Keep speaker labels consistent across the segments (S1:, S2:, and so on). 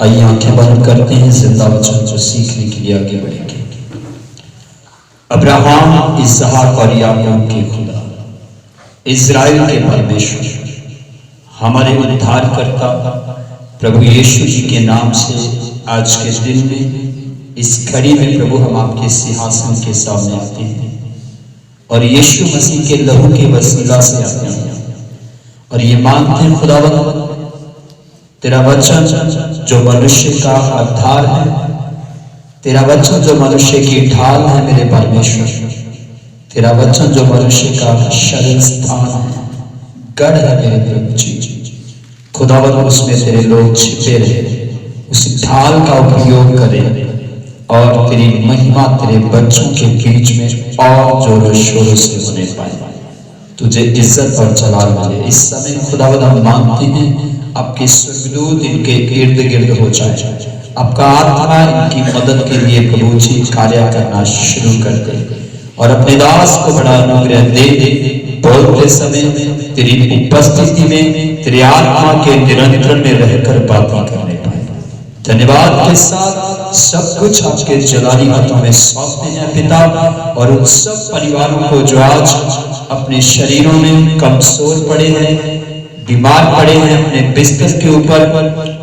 S1: आइए आंखें बंद करते हैं, जिंदा वचन को सीखने के लिए आगे बढ़ेंगे। अब्राहम, इसहाक और याकूब के खुदा, इज़राइल के परमेश्वर, हमारे उद्धारकर्ता प्रभु यीशु जी के नाम से आज के दिन में इस घड़ी में प्रभु हम आपके सिंहासन के सामने आते हैं और यीशु मसीह के लहू के वसीला से आते हैं और ये मानते हैं खुदावंद, तेरा वचन जो मनुष्य का आधार है, तेरा वचन जो मनुष्य की ढाल है मेरे परमेश्वर, तेरा वचन जो मनुष्य का शरण स्थान है, गढ़ है मेरे प्रभु जी। खुदावंद उसमें तेरे लोग छिपे रहे, उस ढाल का उपयोग करें और तेरी महिमा तेरे बच्चों के बीच में और जोरों शोरों से होने पाए, तुझे इज्जत और जलाल मिले। इस समय खुदावंद हम मांगते हैं आपके स्वर्गदूत इनके इर्द गिर्द हो जाए, आपका आत्मा इनकी मदद के लिए प्रभु जी कार्य करना शुरू कर दे और अपने दास को बड़ा अनुग्रह दे दे। बोलते समय तेरी उपस्थिति में तेरे आत्मा के निरंतर में रहकर बातें करने पाए। धन्यवाद के साथ सब कुछ आपके जलाली हाथों में सौंपते हैं पिता, और उन सब परिवारों को जो आज अपने शरीरों में कमजोर पड़े हैं, बीमार पड़े हैं अपने बिस्तर के ऊपर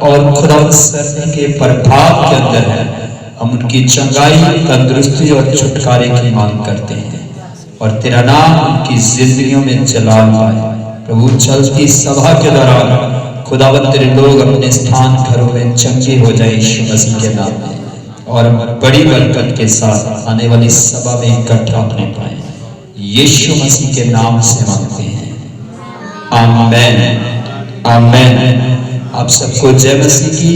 S1: और खुदा सर्दी के प्रभाव के अंदर है, हम उनकी चंगाई, तंदुरुस्ती और छुटकारे की मांग करते हैं और तेरा नाम उनकी जिंदगियों में जलाल पाए। प्रभु चलती सभा के दौरान खुदावंद तेरे लोग अपने स्थान घरों में चंगे हो जाए यीशु मसीह के नाम में, और बड़ी बरकत के साथ आने वाली सभा में इकट्ठा होने पाए। यीशु मसीह के नाम से मांगते हैं, आमेन आमेन। आप सबको जय मसीह की।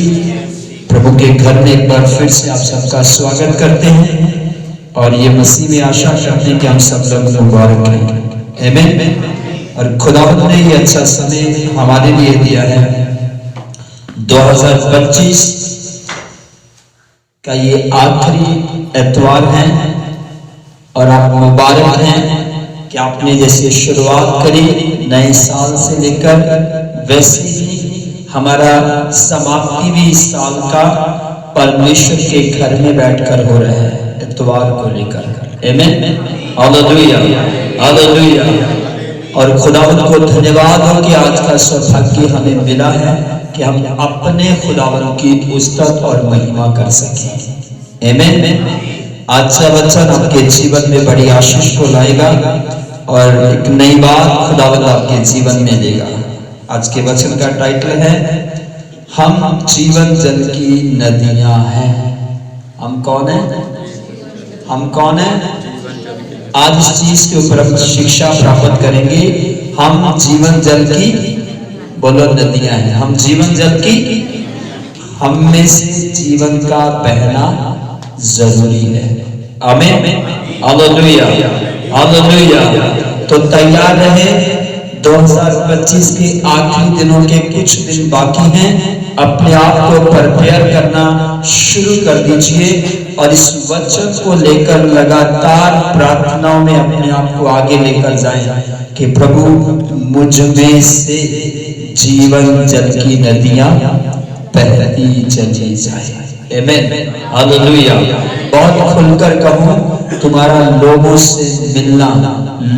S1: प्रभु के घर में एक बार फिर से आप सबका स्वागत करते हैं और ये मसीह में आशा करते हैं कि हम सब लोग मुबारक हैं, आमीन। और खुदावंद ने ये अच्छा समय हमारे लिए दिया है। 2025 का ये आखिरी एतवार है और आप मुबारक हैं कि आपने जैसे शुरुआत करी नए साल से लेकर, वैसे ही हमारा समाप्ति भी इस साल का परमेश्वर के घर में बैठकर हो रहा है एतवार को लेकर, आमीन, हालेलुया हालेलुया। और खुदावंद को धन्यवाद हो कि आज का सौभाग्य हमें मिला है कि हम अपने खुदावंद की उस्तत और महिमा कर सकें, आमीन। आज का वचन आपके जीवन में बड़ी आशीष को लाएगा और एक नई बात खुदावंद आपके जीवन में देगा। आज के वचन का टाइटल है हम जीवन जल की नदियां हैं। हम कौन है? हम कौन है? आज इस चीज के ऊपर हम शिक्षा प्राप्त करेंगे। हम जीवन जल की, बोलो, नदियां हैं। हम जीवन जल की, हम में से जीवन का बहना जरूरी है, आमीन, हालेलुया हालेलुया। तो तैयार रहे, 2025 के आखिरी दिनों के कुछ दिन बाकी हैं, अपने आप को प्रिपेयर करना शुरू कर दीजिए और इस वचन को लेकर लगातार प्रार्थनाओं में अपने आप को आगे लेकर जाएं कि प्रभु मुझ में से जीवन जल की नदियां बहती चली जाए, आमीन, हालेलुया। बहुत खुलकर कहूं, तुम्हारा लोगों से मिलना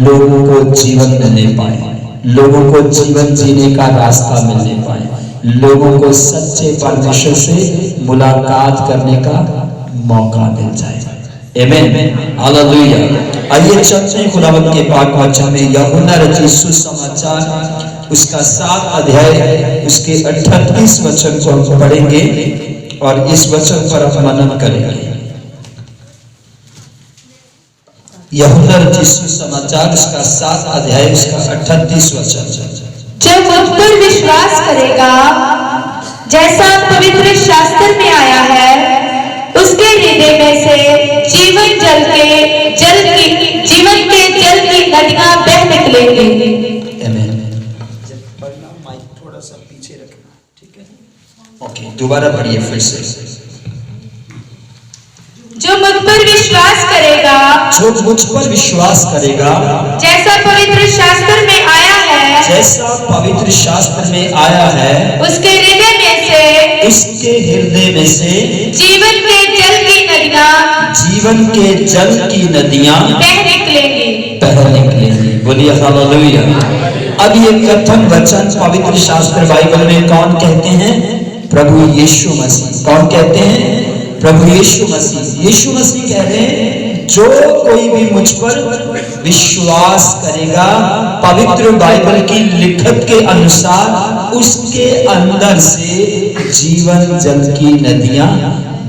S1: लोगों को जीवन मिलने पाए, लोगों को जीवन जीने का रास्ता मिलने पाए, लोगों को सच्चे परमेश्वर से मुलाकात करने का मौका मिल जाए, आमीन, हालेलुया। आइए चलते हैं खुदावंद के पाक वचन में। यूहन्ना रचित सुसमाचार उसका 7 अध्याय उसके 38 वचन को हम पढ़ेंगे और इस वचन पर हम मनन करेंगे। यूहन्ना रचित सुसमाचार उसका 7 अध्याय उसका 38 वचन।
S2: जो मुझ पर विश्वास करेगा, जैसा पवित्र शास्त्र में आया है, उसके हृदय में से जीवन के जल की नदियां बह निकलेंगी,
S1: आमीन। माइक थोड़ा सा पीछे रखना, ठीक है? ओके, दोबारा पढ़िए फिर से।
S2: जो मुझ पर विश्वास करेगा,
S1: जो मुझ पर विश्वास करेगा,
S2: जैसा पवित्र शास्त्र में आया है,
S1: जैसा पवित्र शास्त्र में आया है,
S2: उसके हृदय में से
S1: उसके हृदय में से
S2: जीवन के जल की
S1: नदियां
S2: बह निकलेंगी।
S1: बोलिए हालेलुया। अब ये कथन वचन पवित्र शास्त्र बाइबल में कौन कहते हैं? प्रभु यीशु मसीह। कौन कहते हैं? प्रभु यीशु मसीह। यीशु मसीह कह रहे हैं जो कोई भी मुझ पर विश्वास करेगा, पवित्र बाइबल की लिखत के अनुसार उसके अंदर से जीवन जल की नदियां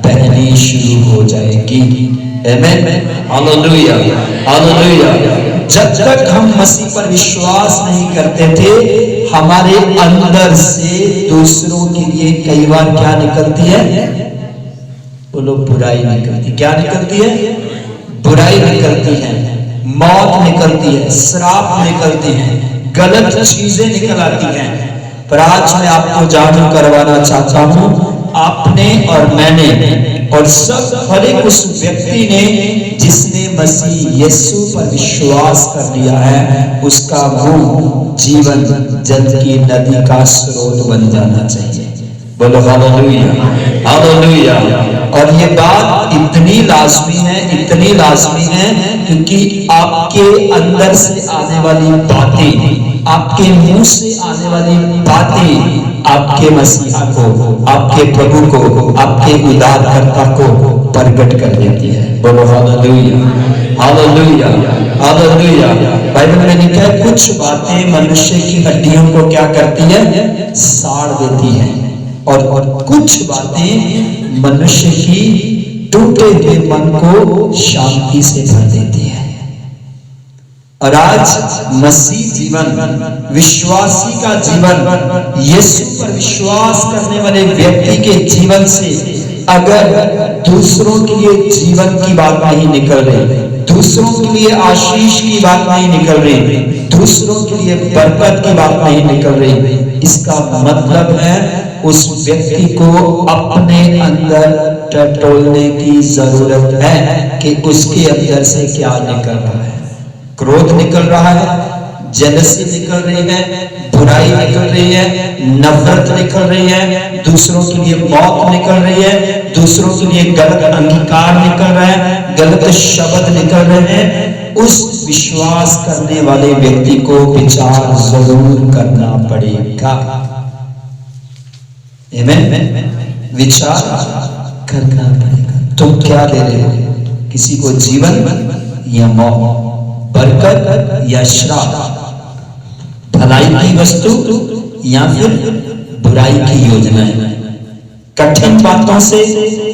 S1: बहनी शुरू हो जाएगी। आमेन, हालेलुया, हालेलुया। जब तक हम मसीह पर विश्वास नहीं करते थे, हमारे अंदर से दूसरों के लिए कई बार क्या निकलती है? बोलो, बुराई निकलती। क्या निकलती है? बुराई निकलती है, मौत निकलती है, श्राप निकलती है, गलत चीजें निकल आती हैं। पर आज मैं आपको जानू करवाना चाहता हूं, आपने और मैंने और सब हर एक उस व्यक्ति ने जिसने मसीह यीशु पर विश्वास कर लिया है, उसका मुंह जीवन जल की नदी का स्रोत बन जाना चाहिए। बोलो हालेलुया, हालेलुया। और ये बात इतनी लाजमी है, इतनी लाजमी है, क्योंकि आपके अंदर से आने वाली बातें, आपके मुंह से आने वाली बातें आपके मसीहा को, आपके प्रभु को, आपके उद्धारकर्ता को प्रकट कर देती है। बोलो हालेलुया, हालेलुया, हालेलुया। बाइबल में लिखा है कुछ बातें मनुष्य की हड्डियों को क्या करती है? साड़ देती है। और कुछ बातें मनुष्य की टूटे हुए मन को शांति से भर देती है। और आज मसीह जीवन, विश्वासी का जीवन, यीशु पर विश्वास करने वाले व्यक्ति के जीवन से अगर दूसरों के लिए जीवन की बात नहीं निकल रही, दूसरों के लिए आशीष की बात नहीं निकल रही, दूसरों के लिए बरकत की बात नहीं निकल रही, इसका मतलब है उस व्यक्ति को अपने अंदर टटोलने की जरूरत है कि उसके अंदर से क्या निकल रहा है। क्रोध निकल रहा है, जेलसी निकल रही है, बुराई निकल रही है, नफरत निकल रही है, दूसरों के लिए मौत निकल रही है, दूसरों के लिए गलत अंगीकार निकल रहा है, गलत शब्द निकल रहे हैं। उस विश्वास करने वाले व्यक्ति को विचार जरूर करना पड़ेगा। आमेन, विचार करना पड़ेगा। तुम क्या दे रहे हो? किसी को जीवन या मौत, बरकत या श्राप, भलाई की वस्तु या फिर बुराई की योजनाएं? कठिन बातों से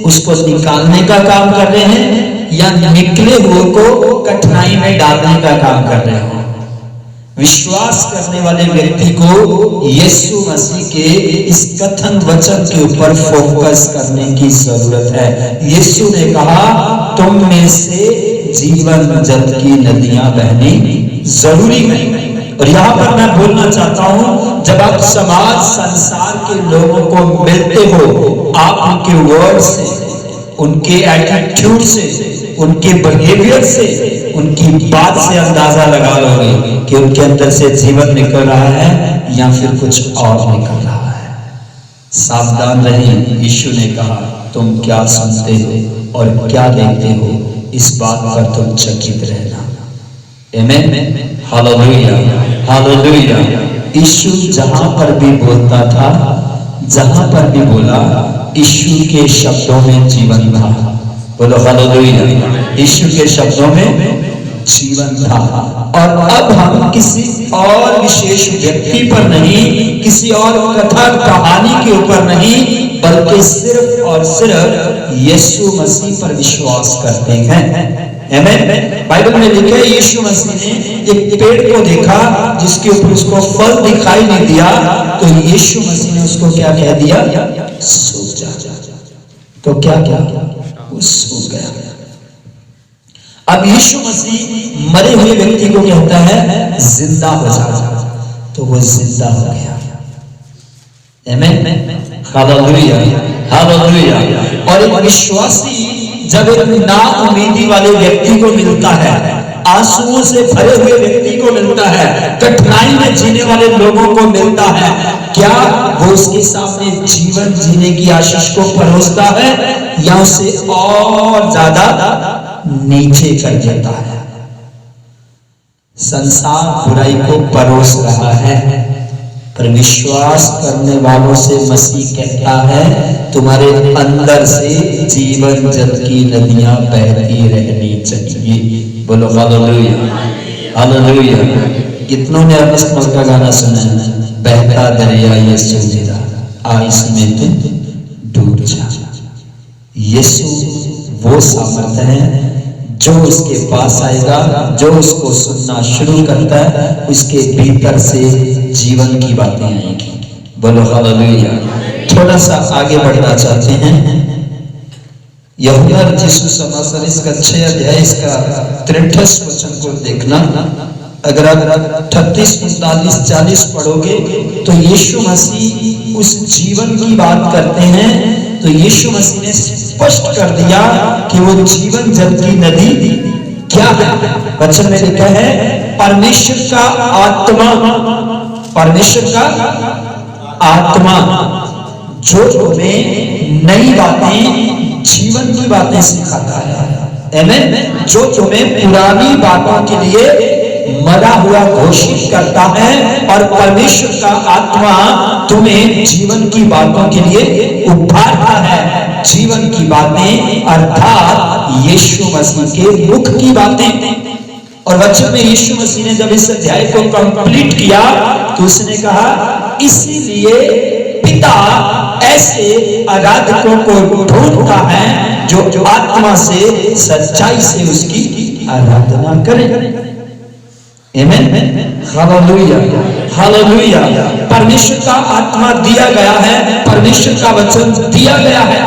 S1: उसको निकालने का काम कर रहे हैं या निकले हुए को कठिनाई में डालने का काम कर रहे हैं? विश्वास करने वाले व्यक्ति को यीशु मसीह के इस कथन वचन के ऊपर फोकस करने की जरूरत है। यीशु ने कहा तुम में से जीवन जल की नदियां बहनी जरूरी है। और यहाँ पर मैं बोलना चाहता हूँ, जब आप समाज संसार के लोगों को मिलते हो, आप उनके वर्ड से, उनके एटीट्यूड से, उनके बिहेवियर से, उनकी बात से अंदाजा लगा लोगे कि उनके अंदर से जीवन निकल रहा है या फिर कुछ और निकल रहा है। सावधान रहें। यीशु ने कहा तुम क्या सुनते हो और क्या देखते हो, इस बात पर तुम चकित रहना। आमेन, हालेलुया, हालेलुया। यीशु जहां पर भी बोलता था, जहां पर भी बोला, यीशु के शब्दों में जीवन था। बोलो हालेलुया। यीशु के शब्दों में जीवन था। और अब हम किसी और विशेष व्यक्ति पर नहीं, किसी और कथा कहानी के ऊपर नहीं, बल्कि सिर्फ और सिर्फ यीशु मसीह पर विश्वास करते हैं। आमेन। बाइबल में लिखा है यीशु मसीह ने एक पेड़ को देखा जिसके ऊपर उसको फल दिखाई नहीं दिया, तो यीशु मसीह ने उसको क्या कह दिया? सूख जा। तो क्या क्या? वो सूख गया। अब यीशु मसीह मरे हुए व्यक्ति को कहता है जिंदा हो जा, तो वो जिंदा हो गया। आमेन, हालेलुया, हालेलुया। और एक विश्वासी जब एक नाउम्मीदी वाले व्यक्ति को मिलता है, आंसुओं से भरे हुए व्यक्ति को मिलता है, कठिनाई में जीने वाले लोगों को मिलता है, क्या वो उसके सामने जीवन जीने की आशीष को परोसता है या उसे और ज्यादा नीचे कर देता है? संसार बुराई को परोस रहा है, पर विश्वास करने वालों से मसीह कहता है तुम्हारे अंदर से जीवन जल की नदियां बहती रहनी चाहिए। बोलो हालेलुया, हालेलुया। कितनों ने अपस्मल का गाना सुना है, बहता दरिया यीशु मेरा आ इसमें तुम डूब जा। यीशु वो सामर्थ है जो उसके पास आएगा, जो उसको सुनना शुरू करता है, उसके भीतर से जीवन की बातें आएंगी। बोलो हालेलुया। थोड़ा सा आगे बढ़ना चाहते हैं, यूहन्ना रचिसु समाचार इसका 6 अध्याय इसका 63 वचन को देखना। अगर आप 38, 39, 40 पढ़ोगे तो यीशु मसीह उस जीवन की बात करते हैं। तो यीशु मसीह ने स्पष्ट कर दिया कि वो जीवन जल की नदी क्या है। वचन में लिखा है परमेश्वर का आत्मा, परमेश्वर का आत्मा जो तुम्हें नई बातें, जीवन की बातें सिखाता है। आमीन। जो तुम्हें पुरानी बातों के लिए मरा हुआ घोषित करता है, और परमेश्वर का आत्मा तुम्हें जीवन की बातों के लिए उभारता है। जीवन की बातें अर्थात यीशु मसीह के मुख की बातें। और वचन में यीशु मसीह ने जब इस अध्याय को कंप्लीट किया तो उसने कहा इसीलिए पिता ऐसे आराधकों को ढूंढता है जो आत्मा से, सच्चाई से उसकी आराधना करें। आमीन, हालेलुया, हालेलुया। परमेश्वर का आत्मा दिया गया है, परमेश्वर का वचन दिया गया है।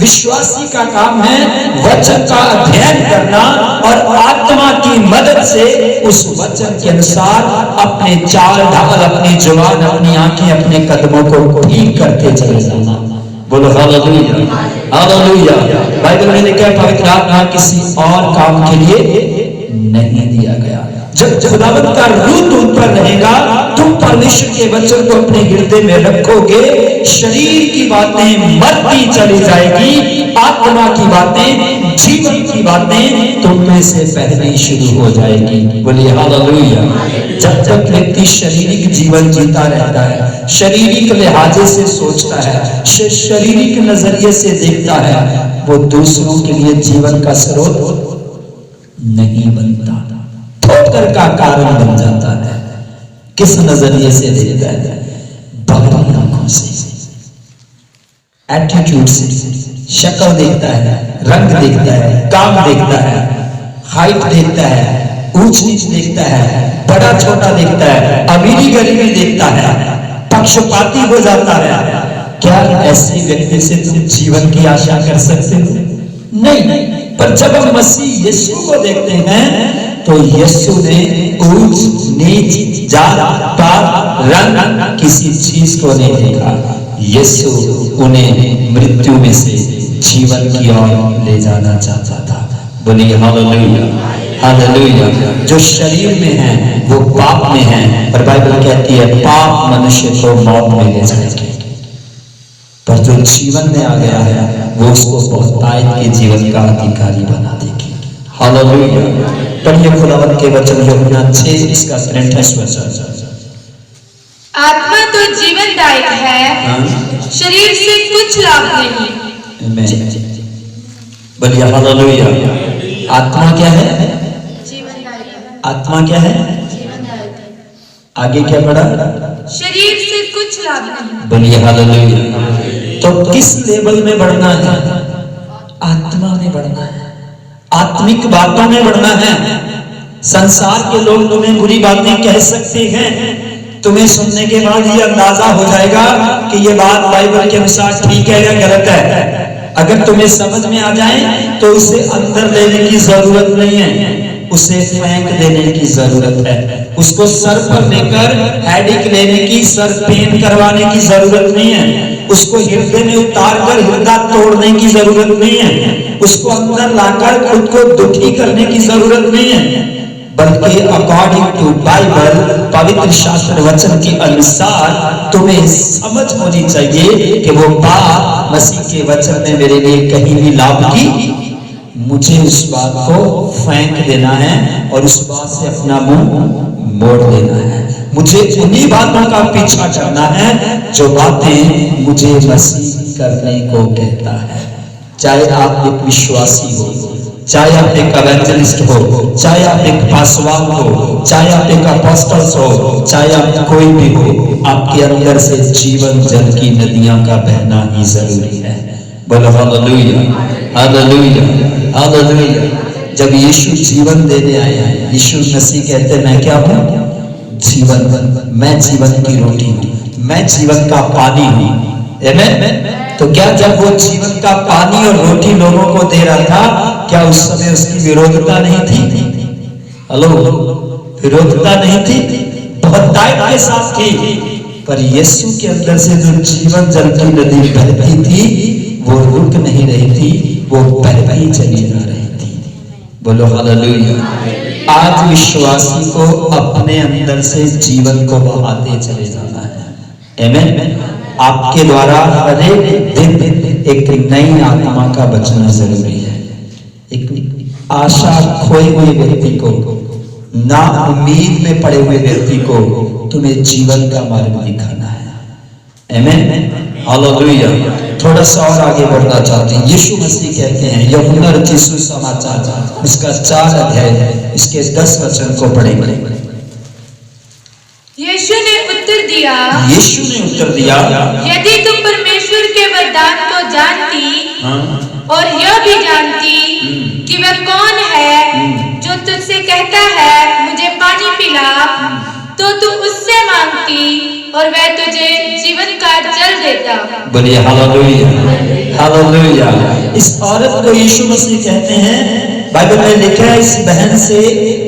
S1: विश्वासी का काम है वचन का अध्ययन करना और आत्मा की मदद से उस वचन के अनुसार अपने चाल ढाल, अपनी जुबान, अपनी आंखें, अपने कदमों को ठीक करते चले जाना। बोलो हालेलुया, हालेलुया। बाइबल में लिखा है पवित्र आत्मा किसी और काम के लिए नहीं दिया गया। जब खुदावंत का रूह तुम पर रहेगा, तुम परमेश्वर के वचन को अपने हृदय में रखोगे, शरीर की बातें मरती चली जाएगी, आत्मा की बातें, जीवन की बातें तुम में से बहनी शुरू हो जाएगी। बोलिए हालेलुया। जब तक व्यक्ति शारीरिक जीवन जीता रहता है, शारीरिक लिहाजे से सोचता है, शारीरिक नजरिए से देखता है, वो दूसरों के लिए जीवन का स्रोत नहीं बनता, ठोकर का कारण बन जाता है। किस नजरिए से देखता है? बाहरी आंखों से, एटीट्यूड से, शक्ल देखता है, रंग देखता है, काम देखता है, हाइट देखता है, ऊंच नीच देखता है, बड़ा छोटा देखता है, अमीरी गरीबी देखता है, पक्षपाती हो जाता है। क्या ऐसे व्यक्ति से तुम जीवन की आशा कर सकते हो? नहीं। पर जब हम मसीह यीशु को देखते हैं तो यीशु ने ऊंच नीच, जात पात, रंग किसी चीज को नहीं देखा। यीशु उन्हें मृत्यु में से जीवन की ओर ले जाना चाहता था। बोलिए हालेलुया, हालेलुया। जो शरीर में है वो पाप में है, और बाइबल कहती है पाप मनुष्य को मौत में ले जाएगी, पर जो जीवन में आ गया है वो उसको बहुतायत के जीवन का अधिकारी बना देगी। हालेलुया। पढ़िए खुदावंत के वचन यूहन्ना 6 इसका 63 वचन।
S2: आत्मा तो जीवनदायक है, शरीर से कुछ लाभ नहीं।
S1: बोलिए हालेलुया। आत्मा क्या है?
S2: जीवनदायक।
S1: आत्मा क्या है?
S2: जीवनदायक।
S1: आगे क्या पढ़ा?
S2: शरीर से कुछ लाभ नहीं।
S1: बोलिए हालेलुया। तो किस लेवल में बढ़ना है? आत्मा में बढ़ना है, आत्मिक बातों में बढ़ना है। संसार के लोग तुम्हें बुरी बातें कह सकते हैं, तुम्हें सुनने के बाद ये अंदाजा हो जाएगा कि ये बात बाइबल के अनुसार ठीक है या गलत है। अगर तुम्हें समझ में आ जाए तो उसे अंदर लेने की जरूरत नहीं है, उसे फेंक देने की जरूरत है। उसको सर पर लेकर हेडेक लेने की, सर पेन करवाने की जरूरत नहीं है। उसको हृदय में उतार कर हृदय तोड़ने की जरूरत नहीं है। उसको अंदर लाकर खुद को दुखी करने की जरूरत नहीं है, बल्कि अकॉर्डिंग टू बाइबल, पवित्र शास्त्र वचन के अनुसार तुम्हें समझ होनी चाहिए कि वो बात मसीह के वचन में मेरे लिए कहीं भी लाभ की, मुझे उस बात को फेंक देना है और उस बात से अपना मुंह मोड़ देना है। मुझे उन्हीं बातों का पीछा करना है जो बातें मुझे मसीह करने को कहता है। चाहे आप एक विश्वासी हो, चाहे आप एक एवेंजलिस्ट हो, चाहे आप एक पासवान हो, चाहे आप एक अपोस्टल्स हो, चाहे आप कोई भी हो, आपके अंदर से जीवन जल की नदियां का बहना ही जरूरी है। बोलो हालेलुया, हालेलुया, हालेलुया। जब यीशु जीवन देने आया, यीशु मसीह कहते हैं मैं क्या हूं? जीवन, मैं जीवन की रोटी हूं, मैं जीवन का पानी हूं। आमीन। तो क्या जब वो जीवन का पानी और रोटी लोगों को दे रहा था, क्या उस समय उसकी विरोधता नहीं थी? हेलो, विरोधता नहीं थी, बहुत टाइट के साथ थी। पर यीशु के अंदर से जो जीवन जल की नदी बहती थी, वो रुक नहीं रही थी, वो बहती चली जा रही थी। बोलो हालेलुया। आज विश्वासी को अपने अंदर से जीवन को बहाते चले जाना है। आमीन। आपके द्वारा हर एक दिन एक नई आत्मा का बचना जरूरी है। एक आशा खोए हुए व्यक्ति को, ना उम्मीद में पड़े हुए व्यक्ति को तुम्हें जीवन का मार्ग दिखाना है। आमीन, हालेलुया। थोड़ा सा और आगे बढ़ना चाहते हैं। यीशु मसीह कहते हैं, यूहन्ना रचित सुसमाचार उसका 4 अध्याय इसके 10 वचन को पढ़ेंगे।
S2: यीशु ने उत्तर दिया, यदि तुम परमेश्वर के वरदान को जानती और यह भी जानती कि वह कौन है जो तुझसे कहता है मुझे पानी पिला, तो तू उससे मांगती और वह तुझे जीवन का जल देता।
S1: बोलिए हालेलुया, हालेलुया। इस औरत को यीशु मसीह कहते हैं, बाइबल में लिखा है इस बहन से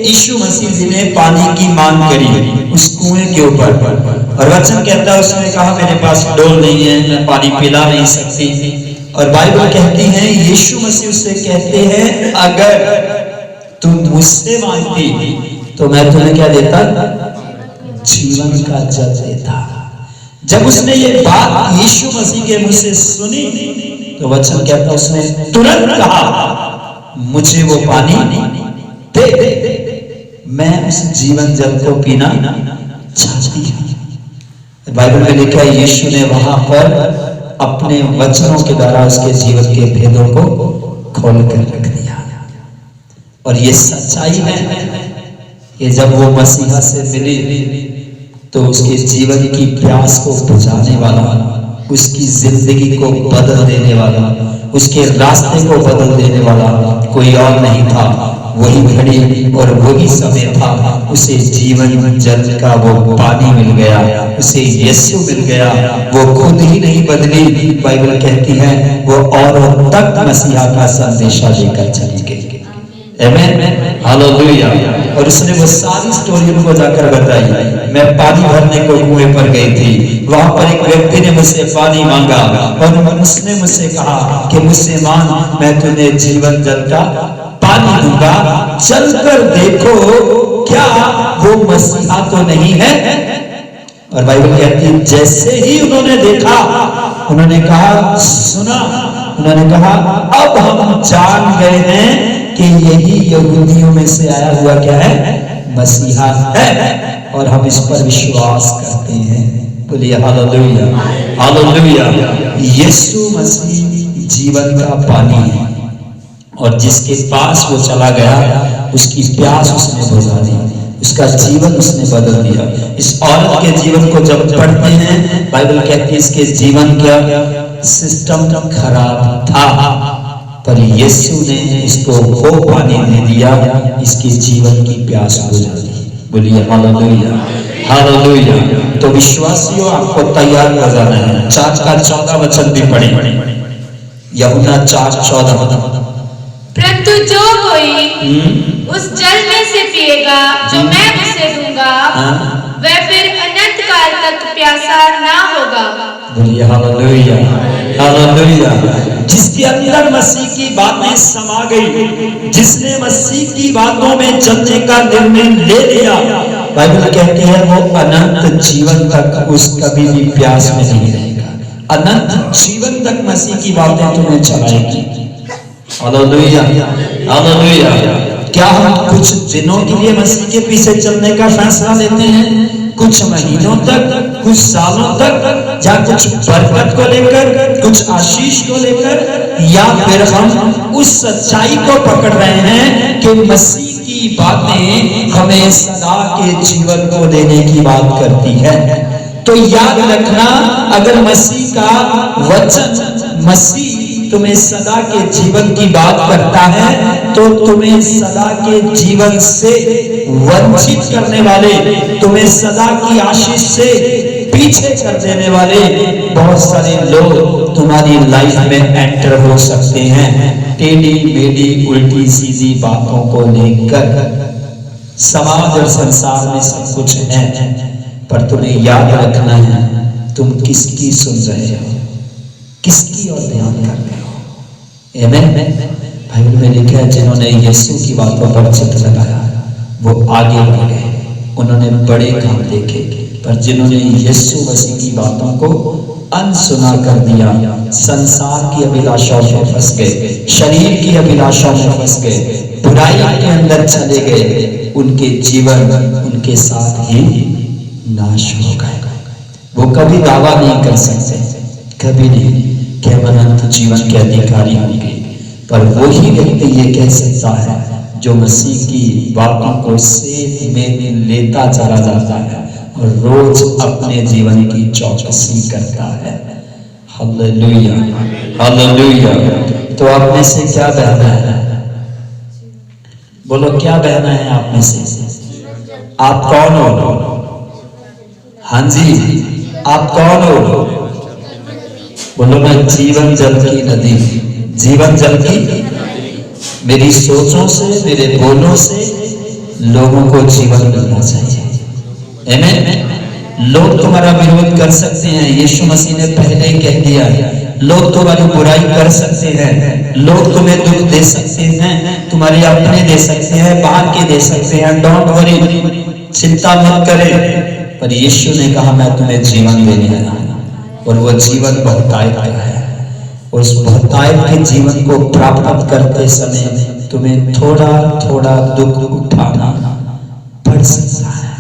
S1: यीशु मसीह जी ने पानी की मांग करी उस कुएं के ऊपर, और वचन कहता है उसने कहा मेरे पास डोल नहीं है, मैं पानी पिला नहीं सकती। और बाइबल कहती है यीशु मसीह उससे कहते हैं अगर तुम मुझसे मांगती तो मैं तुम्हें क्या देता? जीवन का जल देता। जब उसने ये बात यीशु मसीह के मुंह से सुनी तो वचन कहता उसने तुरंत कहा मुझे वो पानी दे, मैं उस जीवन जल को पीना चाहती हूं। बाइबल में लिखा है यीशु ने वहां पर अपने वचनों के द्वारा उसके जीवन के भेदों को खोल कर रख दिया। और ये सच्चाई है कि जब वो मसीहा से मिली तो उसके जीवन की प्यास को बुझाने वाला, उसकी जिंदगी को बदल देने वाला, उसके रास्ते को बदल देने वाला कोई और नहीं था। वही घड़ी और वही समय था, उसे जीवन जल का वो पानी मिल गया, उसे यीशु मिल गया। वो खुद ही नहीं बदली, बाइबल कहती है वो औरों तक मसीहा का संदेशा लेकर चली गई। आमीन, हालेलुया। और उसने वो सारी स्टोरी उनको जाकर बताई। मैं पानी भरने को कुएं पर गई थी, वहां पर एक व्यक्ति ने मुझसे पानी मांगा और उसने मुझसे कहा कि मुझसे मांग, मैं तुम्हें जीवन जल का पानी दूंगा, चलकर देखो क्या वो मसीहा तो नहीं है। और बाइबल कहती है जैसे ही उन्होंने देखा, उन्होंने कहा सुना, उन्होंने कहा अब हम जान गए हैं कि यही यहूदियों में से आया हुआ क्या है? मसीहा है, और हम इस पर विश्वास करते हैं। बोलिए हालेलुया, हालेलुया। यीशु मसीह जीवन का पानी है, और जिसके पास वो चला गया उसकी प्यास उसने बुझा दी, उसका जीवन उसने बदल दिया। इस औरत के जीवन को जब पढ़ते हैं, बाइबल कहती है इसके जीवन क्या सिस्टम खराब था, पर यीशु ने इसको वो पानी दे दिया, इसके जीवन की प्यास बुझा दी। बोलिए हालेलुया, हालेलुया। तो विश्वासियों आपको तैयार हो जाना है। 4 का 14 वचन भी पढ़े, यूहन्ना 4:14।
S2: परंतु जो कोई उस जल में से पिएगा जो मैं उसे दूंगा, वह फिर अनंत काल तक प्यासा ना होगा।
S1: बोलिए हालेलुया, हालेलुया। जिसके अंदर मसीह की बातें समा गई, जिसने मसीह की बातों में चलने का निर्णय ले लिया, बाइबल कहती है वो अनंत जीवन तक उस कभी भी प्यास में नहीं रहेगा। अनंत जीवन तक मसीह की बातें तुम्हें चलाएगी। Hallelujah, hallelujah. क्या हम कुछ दिनों के लिए मसीह के पीछे चलने का फैसला लेते हैं, कुछ महीनों तक, कुछ सालों तक, या कुछ बरकत को लेकर, कुछ आशीष को लेकर, या फिर हम उस सच्चाई को पकड़ रहे हैं कि मसीह की बातें हमें सदा के जीवन को देने की बात करती है। तो याद रखना, अगर मसीह का वचन, मसीह तुम्हें सदा के जीवन की बात करता है, तो तुम्हें सदा के जीवन से वंचित करने वाले, तुम्हें सदा की आशीष से पीछे कर देने वाले बहुत सारे लोग तुम्हारी लाइफ में एंटर हो सकते हैं, टेढ़ी मेढ़ी उल्टी सीधी बातों को लेकर। समाज और संसार में सब कुछ है, पर तुम्हें याद रखना है तुम किसकी सुन रहे हो, किसकी ओर ध्यान कर रहे हो। आमीन। बाइबल में लिखा है जिन्होंने यीशु की बातों पर चित्त लगाया वो आगे बढ़ गए, उन्होंने बड़े काम देखे। पर जिन्होंने यीशु मसीह की बातों को अनसुना कर दिया, संसार की अभिलाषाओं में फंस गए, शरीर की अभिलाषाओं में फंस गए, बुराई के अंदर चले गए, उनके जीवन उनके साथ ही नाश हो गए। वो कभी दावा नहीं कर सकते, कभी नहीं कि हम अनंत जीवन के अधिकारी होंगे, पर वही व्यक्ति ये कह सकता है जो मसीह की बातों को सेव में लेता चला जाता है और रोज अपने जीवन की चौकसी करता है। Hallelujah, hallelujah. तो आप में से क्या बहना है? बोलो क्या बहना है आप में से? आप कौन हो? हाँ जी, आप कौन हो? बोलो मैं जीवन जल की नदी। जीवन जल की, मेरी सोचों से, मेरे बोलों से लोगों को जीवन मिलना चाहिए। आमीन। लोग तुम्हारा विरोध कर सकते हैं, यीशु मसीह ने पहले ही कह दिया है। लोग तुम्हारी बुराई कर सकते हैं, लोग तुम्हें दुख दे सकते हैं, तुम्हारे अपने दे सकते हैं, बाहर के दे सकते हैं। डोंट वरी, चिंता मत करें। पर यीशु ने कहा मैं तुम्हें जीवन देने आया हूं, और वो जीवन बहुतायत का है। उस बहुतायत के जीवन को प्राप्त करते समय तुम्हें थोड़ा थोड़ा दुख उठाना पड़ सकता है,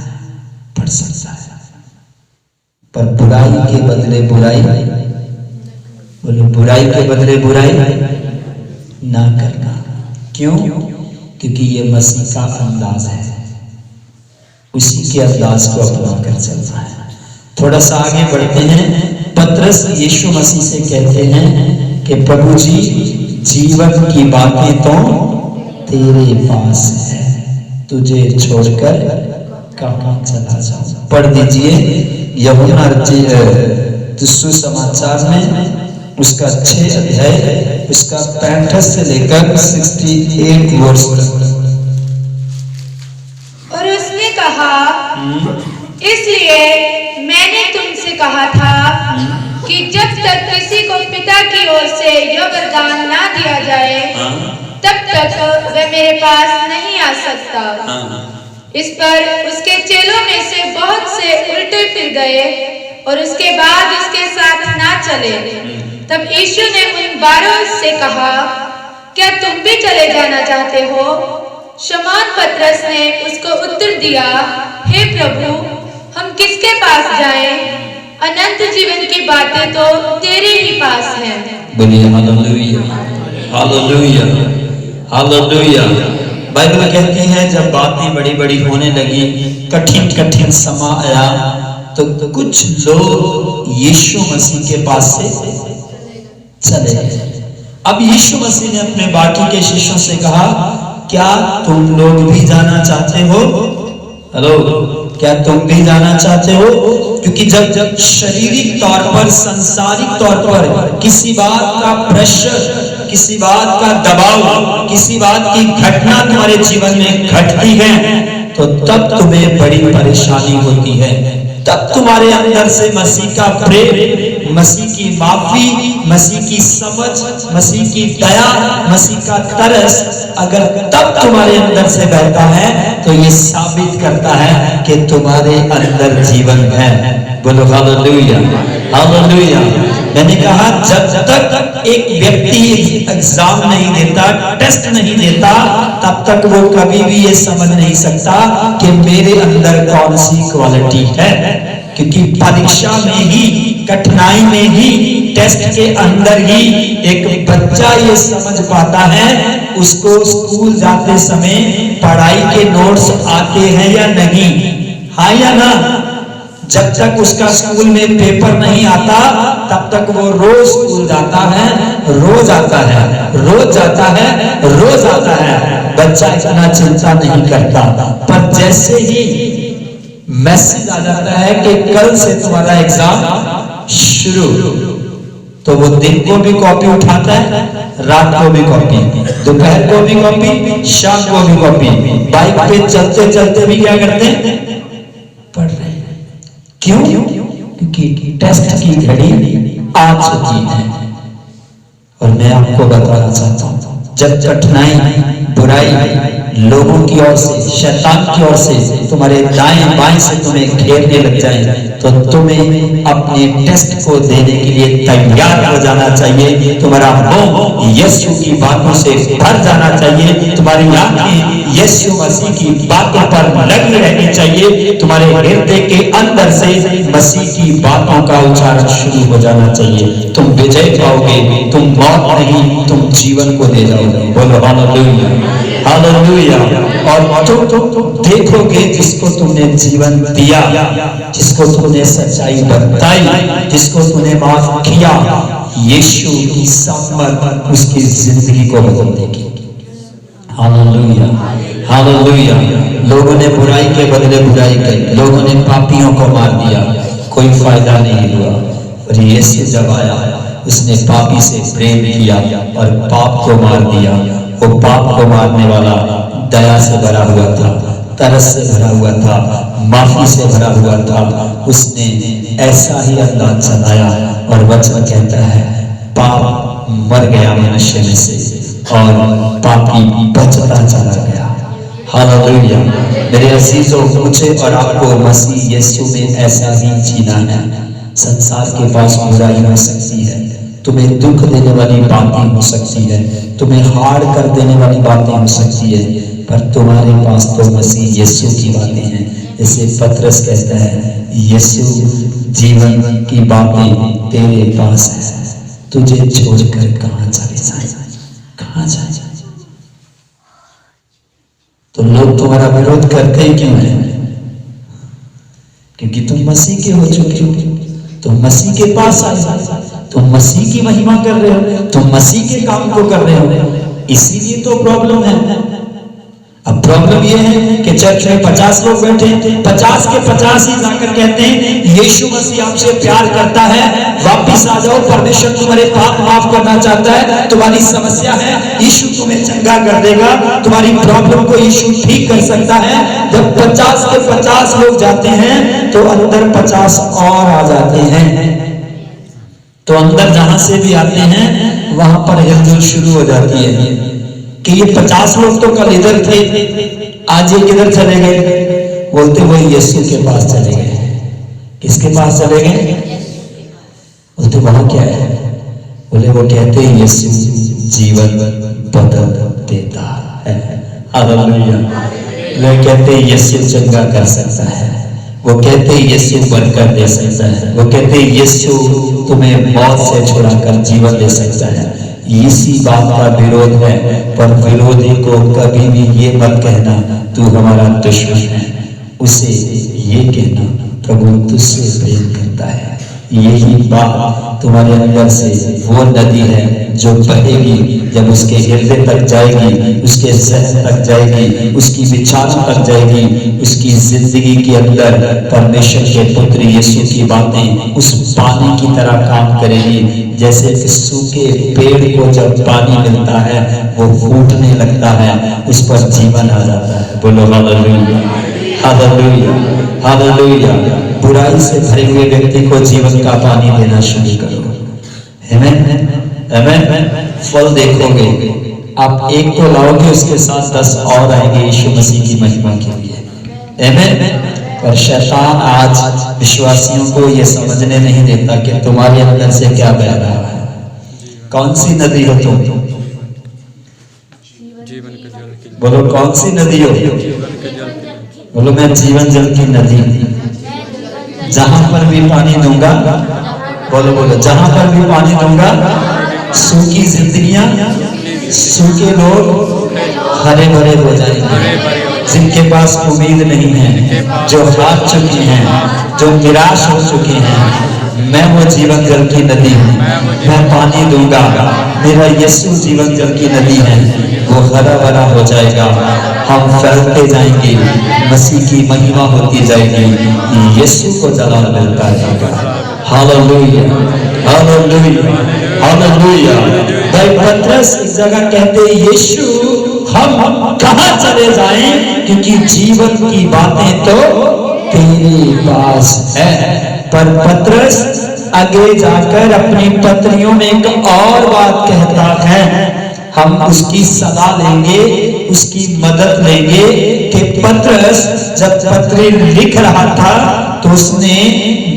S1: पड़ सकता है। पर बुराई के बदले बुराई, बोलो बुराई के बदले बुराई ना करना। क्यों? क्योंकि ये मसीह का अंदाज है, उसी के अंदाज को अपना कर चलता है। थोड़ा सा आगे बढ़ते हैं। पतरस यीशु मसीह से कहते हैं कि प्रभु जी जीवन की बातें तो तेरे पास है, तुझे छोड़कर कहां चला जाऊं। पढ़ दीजिए यूहन्ना सुसमाचार में उसका 6 अध्याय उसका 65 से लेकर 68 वर्ष।
S2: और उसने कहा इसलिए मैंने तुमसे कहा था कि जब तक किसी को पिता की ओर से यह वरदान ना दिया जाए तब तक वह मेरे पास नहीं आ सकता। इस पर उसके चेलों में से बहुत से उल्टे फिर गए और उसके बाद उसके साथ ना चले। तब यीशु ने उन 12 से कहा क्या तुम भी चले जाना चाहते हो? शमौन पतरस ने उसको उत्तर दिया हे प्रभु, हम किसके पास जाएं? अनंत जीवन की बातें तो तेरे ही पास हैं।
S1: बोलिए हालेलुया, हालेलुया, हालेलुया। बाइबल कहती है जब बातें बड़ी बड़ी होने लगी, कठिन कठिन समा आया, तो कुछ लोग यीशु मसीह के पास से चले गए। अब यीशु मसीह ने अपने बाकी के शिष्यों से कहा क्या तुम लोग भी जाना चाहते हो? हेलो, क्या तुम भी जाना चाहते हो? क्योंकि जब शारीरिक तौर पर, सांसारिक तौर पर किसी बात का प्रेशर, किसी बात का दबाव, किसी बात की घटना तुम्हारे जीवन में घटती है, तो तब तुम्हें बड़ी परेशानी होती है। तब तुम्हारे अंदर से मसीह का प्रेम, मसीह की माफी, मसीह की समझ, मसीह की दया, मसीह का तरस अगर तब तुम्हारे अंदर से बहता है तो ये साबित करता है कि तुम्हारे अंदर जीवन है। बोलो हालेलुया, हालेलुया। मैंने कहा जब तक एक व्यक्ति एग्जाम नहीं देता, टेस्ट नहीं देता, तब तक वो कभी भी ये समझ नहीं सकता कि मेरे अंदर कौन सी क्वालिटी है। क्योंकि परीक्षा में ही, कठिनाई में ही, टेस्ट के अंदर ही एक बच्चा ये समझ पाता है उसको स्कूल जाते समय पढ़ाई के नोट्स आते हैं या नहीं, हाँ या ना। जब तक उसका स्कूल में पेपर नहीं आता तब तक वो रोज स्कूल जाता है, रोज आता है, रोज जाता है, रोज आता है। बच्चा इतना चिंता नहीं करता। पर जैसे ही मैसेज आ जाता है कि कल से तुम्हारा एग्जाम शुरू, तो वो दिन को भी कॉपी उठाता है, रात को भी कॉपी, दोपहर को भी कॉपी, शाम को भी कॉपी, बाइक पे चलते चलते भी क्या करते हैं, पढ़ रहे हैं। क्यों? क्योंकि टेस्ट की घड़ी आ चुकी है। और मैं आपको बताना चाहता हूं, जब कठिनाई, बुराई लोगों की ओर से, शैतान की ओर से, तुम्हारे दाएं बाएं से तुम्हें घेरने लग जाए, तो तुम्हें अपने टेस्ट को देने के लिए तैयार हो जाना चाहिए। तुम्हारा मुंह यीशु की बातों से भर जाना चाहिए, तुम्हारी आंखें यीशु मसीह की बातों पर लगी रहनी चाहिए, तुम्हारे हृदय के अंदर से मसीह की बातों का उच्चारण शुरू हो जाना चाहिए। तुम विजय पाओगे, तुम मौत नहीं, तुम जीवन को दे जाओगे। बोलो हालेलुया, हालेलुया। और तुम देखोगे जिसको तुमने जीवन दिया, जिसको तुमने सच्चाई बताई, जिसको तुमने माफ किया, यीशु की समर्पण उसकी जिंदगी को बदल देगी। Hallelujah, hallelujah. लोगों ने बुराई के बदले बुराई की, लोगों ने पापियों को मार दिया, कोई फायदा नहीं हुआ। और यीशु जब आया उसने पापी से प्रेम किया और पाप को मार दिया। वो पाप को मारने वाला दया से भरा हुआ था, तरस से भरा हुआ था, माफी से भरा हुआ था। उसने ऐसा ही अंदाज चलाया और वचन कहता है पाप मर गया मनुष्य में से और पापी बचता चला गया। हालेलुया। मेरे अजीजों, मुझे और आपको मसीह यीशु में ऐसा ही जीना है। संसार के पास बुराई हो सकती है, तुम्हें दुख देने वाली बातें हो सकती है, तुम्हें हार्ड कर देने वाली बातें हो सकती है, पर तुम्हारे पास तो मसीह यीशु की बातें हैं। जैसे पतरस कहता है यीशु जीवन की बातें तेरे पास है, तुझे छोड़कर कहां चले जाए, कहां जाए। तो लोग तुम्हारा विरोध करते ही क्यों है? क्योंकि तुम मसीह के हो चुके हो, तुम मसीह के पास आए, तुम मसीह की महिमा कर रहे हो, तुम मसीह के काम को कर रहे हो, इसीलिए तो प्रॉब्लम है। अब प्रॉब्लम यह है कि चर्च में 50 लोग बैठे, 50 के 50 ही जाकर कहते हैं यीशु मसीह आपसे प्यार करता है, वापिस आ जाओ, परमेश्वर तुम्हारे पाप माफ करना चाहता है, तुम्हारी समस्या है, यीशु तुम्हें चंगा कर देगा, तुम्हारी प्रॉब्लम को यीशु ठीक कर सकता है। जब 50 के 50 लोग जाते हैं तो अंदर 50 और आ जाते हैं। तो अंदर जहां से भी आते हैं वहां पर हिलजुल शुरू हो जाती है कि ये 50 लोग तो कल इधर थे, आज ये किधर चले गए? बोलते वो यीशु के पास चले गए। किसके पास चले गए? बोलते वहां क्या है? बोले वो कहते हैं यीशु जीवन बदल देता है। हालेलुया। वो कहते हैं यीशु चंगा कर सकता है, वो कहते हैं यीशु बरकत दे सकता है, वो कहते हैं यीशु तुम्हें मौत से छुड़ाकर जीवन दे सकता है। इसी बात का विरोध है, पर विरोधी को कभी भी ये मत कहना तू हमारा दुश्मन है, उसे ये कहना प्रभु तुझसे प्रेम करता है। यही बात तुम्हारे अंदर से वो नदी है जो बहेगी, जब उसके हृदय तक जाएगी, उसके जहन तक जाएगी, उसकी विचार तक जाएगी, उसकी जिंदगी के अंदर परमेश्वर के पुत्र यीशु की बातें उस पानी की तरह काम करेगी। जैसे सूखे पेड़ को जब पानी मिलता है वो फूटने लगता है, उस पर जीवन आ जाता है। बोलो हालेलुया, हालेलुया, हालेलुया। बुराई से भरे हुए व्यक्ति को जीवन का पानी देना शुरू करो। आमीन, आमीन। फल देखोगे, आप एक को लाओगे, उसके साथ 10 और आएंगे यीशु मसीह की महिमा के लिए। आमीन। पर शैतान आज विश्वासियों को यह समझने नहीं देता कि तुम्हारे अंदर से क्या बह रहा है। कौन सी नदी हो तुम? बोलो कौन सी नदी हो? बोलो मैं जीवन जल की नदी, जहां पर भी पानी दूंगा, बोलो बोलो, जहां पर भी पानी दूंगा, सूखी जिंदगियां, सूखे लोग हरे भरे हो जाएंगे। जिनके पास उम्मीद नहीं है, जो हार चुकी हैं, जो निराश हो चुके हैं, मैं वो जीवन जल की नदी हूँ, मैं पानी दूंगा। मेरा यीशु जीवन जल की नदी है, वो हरा भरा हो जाएगा। हम फैलते जाएंगे, मसीह की महिमा होती जाएगी, यीशु को जलाल मिलता रहेगा। Hallelujah, hallelujah, hallelujah. भाई पतरस इस जगह कहते यीशु हम कहां चले जाएं, क्योंकि जीवन की बातें तो तेरे पास है। पर पतरस आगे जाकर अपनी पत्रियों में एक और बात कहता है, हम उसकी सलाह लेंगे, उसकी मदद लेंगे कि पतरस जब पत्री लिख रहा था तो उसने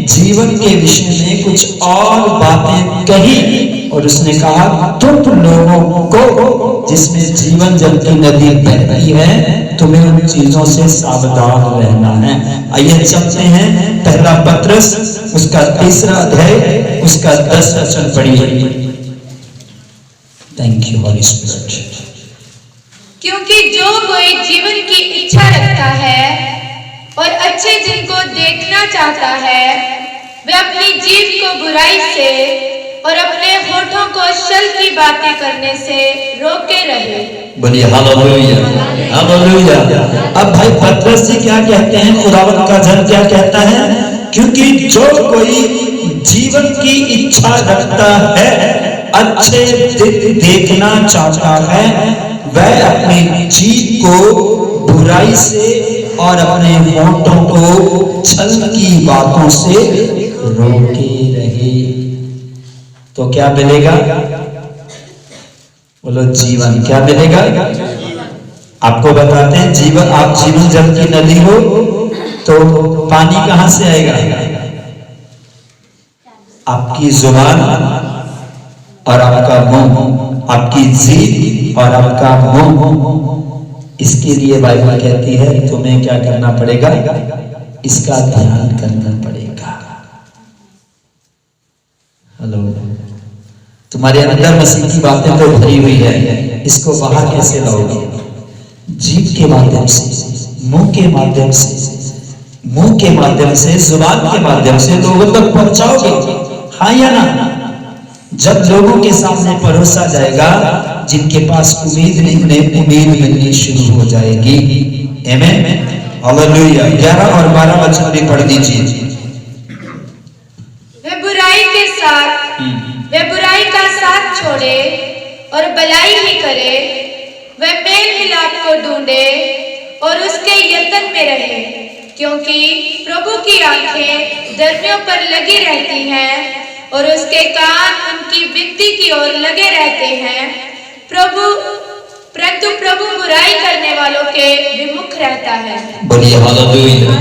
S1: जीवन के विषय में कुछ और बातें कही, और उसने कहा तुम लोगों को जिसमें जीवन जल की नदी बह रही है, तुम्हें उन चीजों से सावधान रहना है। आइए चलते हैं पहला पतरस उसका 3रा अध्याय उसका 10 वचन पढ़िए। Thank you holy spirit.
S2: क्योंकि जो कोई जीवन की इच्छा रखता है और अच्छे दिन को देखना चाहता है, वह अपनी जीभ को बुराई से और अपने होठों को छल की बातें करने से रोके रहे।
S1: बोलिए हालेलुया, हालेलुया। अब भाई पतरस जी क्या कहते हैं, खुदावंद का जन क्या कहता है? क्योंकि जो कोई जीवन की इच्छा रखता है, अच्छे दिन देखना चाहता है, वह अपनी जीभ को बुराई से और अपने होठों को छल की बातों से रोके रहे। तो क्या मिलेगा? बोलो जीवन। क्या मिलेगा? आपको बताते हैं जीवन, आप जीवन जल की नदी हो तो पानी कहां से आएगा? आपकी जुबान और आपका मुंह, आपकी जीभ और आपका मुंह। इसके लिए बाइबल कहती है तुम्हें क्या करना पड़ेगा? इसका ध्यान करना पड़ेगा। हेलो, तुम्हारे अंदर मसीह की बातें तो भरी हुई है, इसको बाहर कैसे लाओगे? जीभ के माध्यम से, मुंह के माध्यम से, मुंह के माध्यम से, जुबान के माध्यम से लोगों तक पहुंचाओगे, हाँ या ना? जब लोगों के सामने परोसा जाएगा, जिनके पास उम्मीद नहीं, उन्हें उम्मीद मिलनी शुरू हो जाएगी। आमीन, हालेलुया। 11 और 12 वचन भी पढ़ दीजिए।
S2: वह बुराई का साथ छोड़े और भलाई ही करे, वह मेल मिलाप को ढूंढे और उसके यत्न में रहे, क्योंकि प्रभु की आंखें धर्मियों पर लगी रहती हैं और उसके कान उनकी विनती की ओर लगे रहते हैं। परंतु प्रभु बुराई करने वालों के विमुख रहता है।
S1: बोलिए हालेलुया,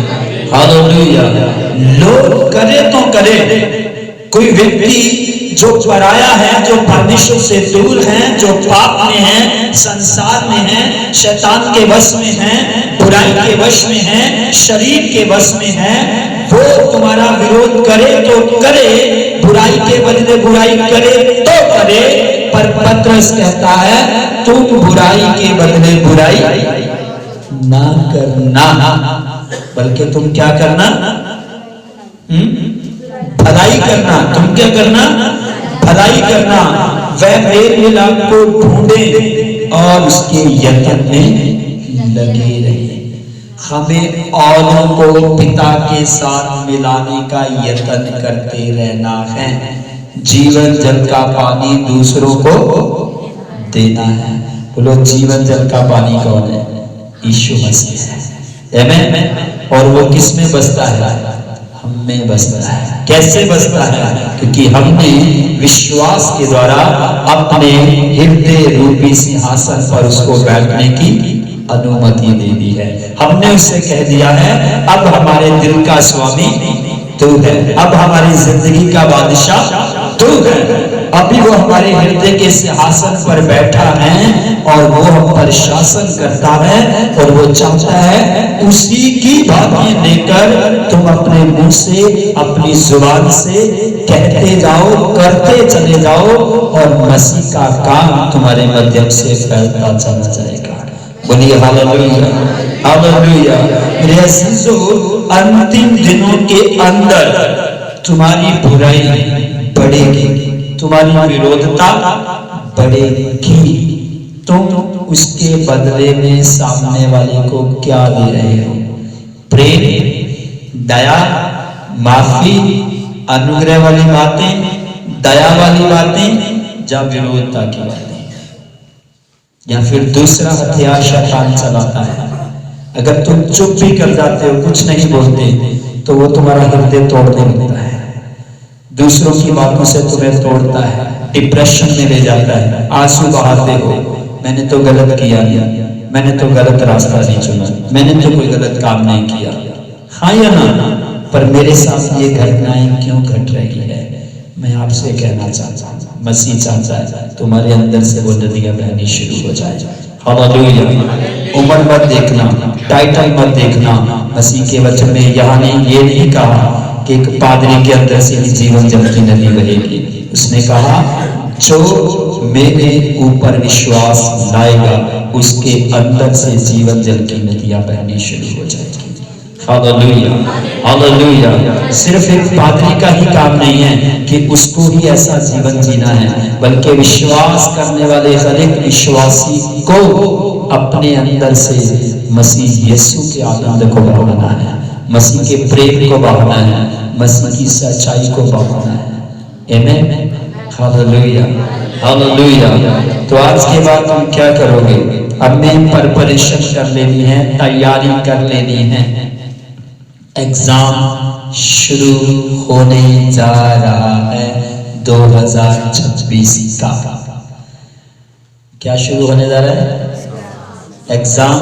S1: हालेलुया। लोग करे तो करे, कोई व्यक्ति जो पराया है, जो परमेश्वर से दूर है, जो पाप में है, संसार में है, शैतान के वश में है, बुराई के वश में है, शरीर के वश में है, वो तुम्हारा विरोध करे तो करे, बुराई के बदले बुराई करे तो करे। पर पतरस कहता है तुम बुराई के बदले बुराई ना करना, बल्कि तुम क्या करना? भलाई करना। तुम क्या करना? भलाई करना। वह मेल मिलाप को ढूंढे और उसके यत्न में लगे रहे। हमें औरों को पिता के साथ मिलाने का यत्न करते रहना है। जीवन जल का पानी दूसरों को देना है। बोलो जीवन जल का पानी कौन है? यीशु मसीह है। आमीन। और वो किस में बसता है? हम में बसता है। कैसे बसता है? क्योंकि हमने विश्वास के द्वारा अपने हृदय रूपी सिंहासन पर उसको बैठने की अनुमति दे दी है। हमने उससे कह दिया है अब हमारे दिल का स्वामी तू है, अब हमारी जिंदगी का बादशाह तू है। अभी वो हमारे हृदय के सिंहासन पर बैठा है और वो हम पर शासन करता है और वो चाहता है उसी की बातें लेकर तुम अपने मुंह से, अपनी जुबान से कहते जाओ, करते चले जाओ और मसीह का काम तुम्हारे माध्यम से फैलता चला जाएगा। बोलिए हालेलुया, हालेलुया। मेरे अजीजों, अंतिम दिनों के अंदर तुम्हारी बुराई बढ़ेगी, तुम्हारी विरोधता बढ़ेगी। तुम उसके बदले में सामने वाले को क्या दे रहे हो? प्रेम, दया, माफी, अनुग्रह वाली बातें, दया वाली बातें, या विरोधता की बातें? या फिर दूसरा हथियार शैतान चलाता है। अगर तुम चुप भी कर जाते हो, कुछ नहीं बोलते, तो वो तुम्हारा हृदय तोड़ने लगता है, दूसरों की बातों से तुम्हें तोड़ता है, डिप्रेशन में ले जाता है, आंसू बहाते हो, मैंने तो गलत किया, मैंने तो गलत रास्ता नहीं चुना, मैंने तो कोई गलत काम नहीं किया। हाँ या ना? पर मेरे साथ ये घटनाएं क्यों घट रही है? मैं आपसे कहना चाहता हूँ, मसीह चाहता है तुम्हारे अंदर से वो नदियां बहनी शुरू हो जाए। हालेलुया। उम्र मत देखना, टाइटल मत देखना। मसीह के वचन में यहाँ ने ये नहीं कहा कि एक पादरी के अंदर से ही जीवन जल की नदी बहेगी। उसने कहा जो मेरे ऊपर विश्वास लाएगा उसके अंदर से जीवन जल की नदियां बहनी शुरू हो जाएगी। Hallelujah, hallelujah. सिर्फ एक पादरी का ही काम नहीं है कि उसको ही ऐसा जीवन जीना है, बल्कि विश्वास करने वाले हर एक विश्वासी को अपने अंदर से मसीह यीशु के आनंद को बढ़ाना है, मसीह के प्रेम को बढ़ाना है, मसीह की सच्चाई को बढ़ाना है। आमीन। Hallelujah, hallelujah. तो आज के बाद तुम क्या करोगे? अब में प्रिपरेशन कर लेनी है, तैयारी कर लेनी है। एग्जाम शुरू होने जा रहा है 2026 का। क्या शुरू होने जा रहा है? एग्जाम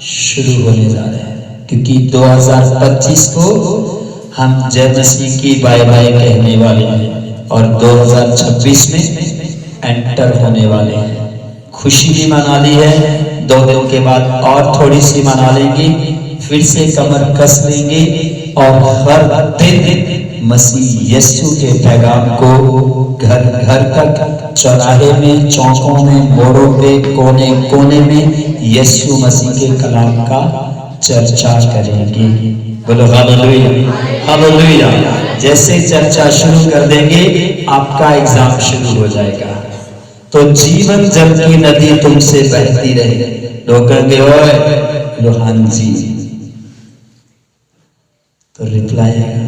S1: शुरू होने जा रहा है, क्योंकि 2025 को हम जय मसीह की बाय बाय कहने वाले हैं और 2026 में एंटर होने वाले हैं। खुशी भी मना ली है, 2 दिन के बाद और थोड़ी सी मना लेंगे, फिर से कमर कस लेंगे और हर दिन मसीह यीशु के पैगाम को घर घर तक, चौराहे में, चौकों में, मोड़ों पे, कोने कोने में यीशु मसीह के कलाम का चर्चा करेंगे। बोलो हालेलुया, हालेलुया। जैसे चर्चा शुरू कर देंगे आपका एग्जाम शुरू हो जाएगा। तो जीवन जल की नदी तुमसे बहती रहे। लोग कहेंगे ओए, लो हाँ जी, तो रिप्लाई है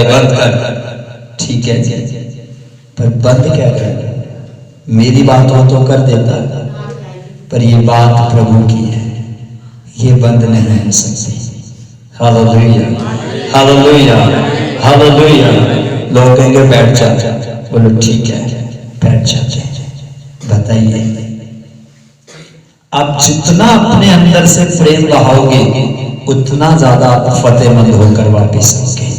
S1: बंद कर। ठीक है जी, पर बंद क्या कर? मेरी बात हो तो कर देता, पर ये बात प्रभु की है, ये बंद नहीं हो सकती। Hallelujah, hallelujah, hallelujah. लोग कहेंगे बैठ जा। बोलो ठीक है, बैठ जाते। बताइए, आप जितना अपने अंदर से प्रेम बहाओगे उतना ज्यादा फतेहमंद होकर वापस आओगे।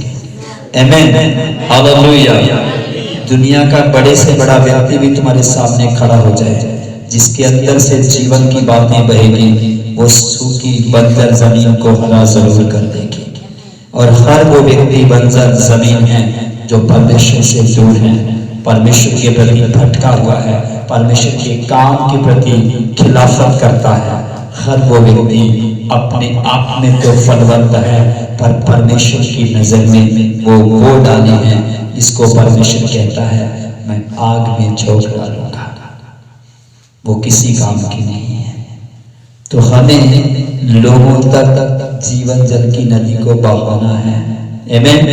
S1: आमीन, हालेलुया। दुनिया का बड़े से बड़ा व्यक्ति भी तुम्हारे सामने खड़ा हो जाए, जिसके अंदर से जीवन की बातें बहेगी, वो सूखी बंजर जमीन को हरा जरूर कर देगी। और हर वो व्यक्ति बंजर जमीन है जो परमेश्वर से दूर है, परमेश्वर के प्रति भटका हुआ है, परमेश्वर के काम के प्रति खिलाफत करता है। हर वो व्यक्ति अपने आप में तो फलवंत है, पर परमेश्वर की नजर में वो डाली है जिसको परमेश्वर कहता है मैं आग में झोंक डालूंगा, वो किसी काम की नहीं है। तो हमें लोगों तक जीवन जल की नदी को बहाना है। आमीन,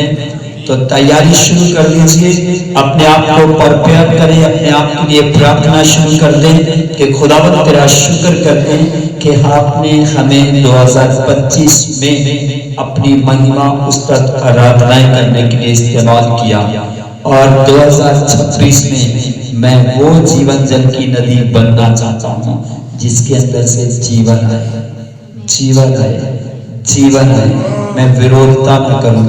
S1: तो तैयारी शुरू कर दीजिए, अपने आप को प्रिपेयर करें, अपने आप के लिए प्रार्थना शुरू कर दें कि खुदावंद तेरा शुक्र करते हैं कि आपने हमें 2025 में अपनी महिमा उस्तत आराधनाएं करने के लिए इस्तेमाल किया और 2026 में मैं वो जीवन जल की नदी बनना चाहता हूँ जिसके अंदर से जीवन है, जीवन है, जीवन है। मैं विरोधता ना करूं,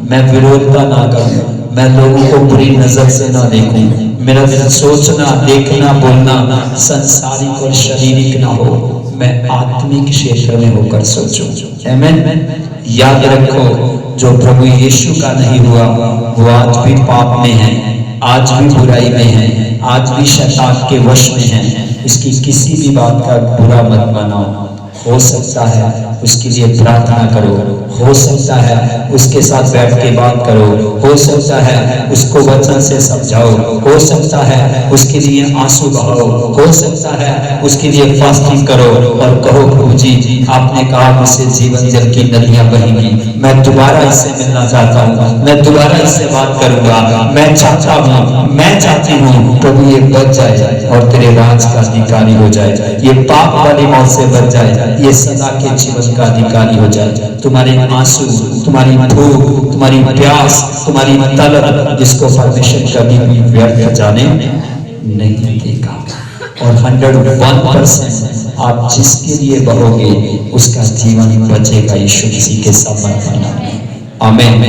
S1: मैं विरोधता ना करूं, मैं लोगों को बुरी नजर से ना देखूं, मेरा सोचना, देखना, बोलना संसारिक और शारीरिक ना हो, मैं आत्मिक क्षेत्र में होकर सोचूं। आमीन। याद रखो, जो प्रभु यीशु का नहीं हुआ वो आज भी पाप में है, आज भी बुराई में है, आज भी शैतान के वश में है। इसकी किसी भी बात का बुरा मत मानो। हो सकता है उसके लिए प्रार्थना करो, हो सकता है उसके साथ बैठ के बात करो, हो सकता है उसको वचन से समझाओ, हो सकता है उसके लिए आंसू बहाओ, हो सकता है उसके लिए फास्टिंग करो और कहो प्रभु जी आपने कहा मुझसे जीवन जल की नदियां बहेंगी, मैं दोबारा इससे मिलना चाहता हूँ, मैं दोबारा इससे बात करूंगा, मैं चाहता हूँ, मैं चाहती हूँ प्रभु ये बच जाए और तेरे राज का अधिकारी हो जाए, ये पाप वाली मौत से बच जाए, ये सदा के जीवन का अधिकारी हो जाए। तुम्हारे आंसू, तुम्हारी भूख, तुम्हारी प्यास, तुम्हारी तलब जिसको परमेश्वर कभी भी व्यर्थ जाने नहीं देगा और 101% आप जिसके लिए बहोगे उसका जीवन बचेगा यीशु मसीह के समर्पण में। आमीन।